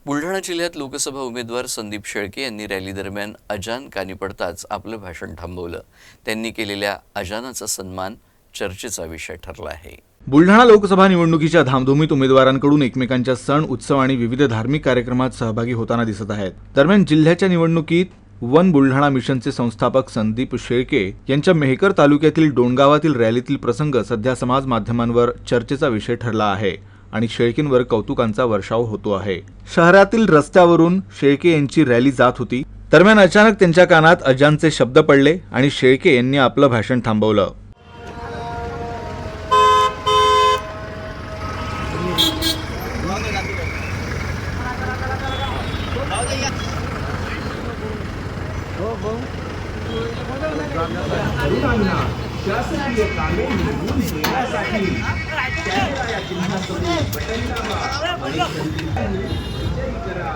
बुलढाणा जिल्ह्यात लोकसभा उमेदवार संदीप शेळके यांनी रॅली दरम्यान अजान कानी पडताच आपलं भाषण थांबवलं। त्यांनी केलेल्या अजानाचा सन्मान चर्चेचा विषय ठरला आहे। बुलढाणा लोकसभा निवडणुकीच्या धामधुमीत उमेदवारांकडून एकमेकांच्या सण उत्सव आणि विविध धार्मिक कार्यक्रमात सहभागी होताना दिसत आहेत। दरम्यान जिल्ह्याच्या निवडणुकीत वन बुलढाणा मिशनचे संस्थापक संदीप शेळके यांच्या मेहकर तालुक्यातील डोणगावातील रॅलीतील प्रसंग सध्या समाज माध्यमांवर चर्चेचा विषय ठरला आहे आणि शेळकेंवर कौतुकांचा वर्षाव होतो आहे। शहरातील रस्त्यावरून शेळके यांची रॅली जात होती। दरम्यान अचानक त्यांच्या कानात अजानचे शब्द पडले आणि शेळके यांनी आपलं भाषण थांबवलं। शासकीय कामे निवडून देण्यासाठी कॅमेरा या चिन्हासोबत बटन दाबा आणि विजयी करा।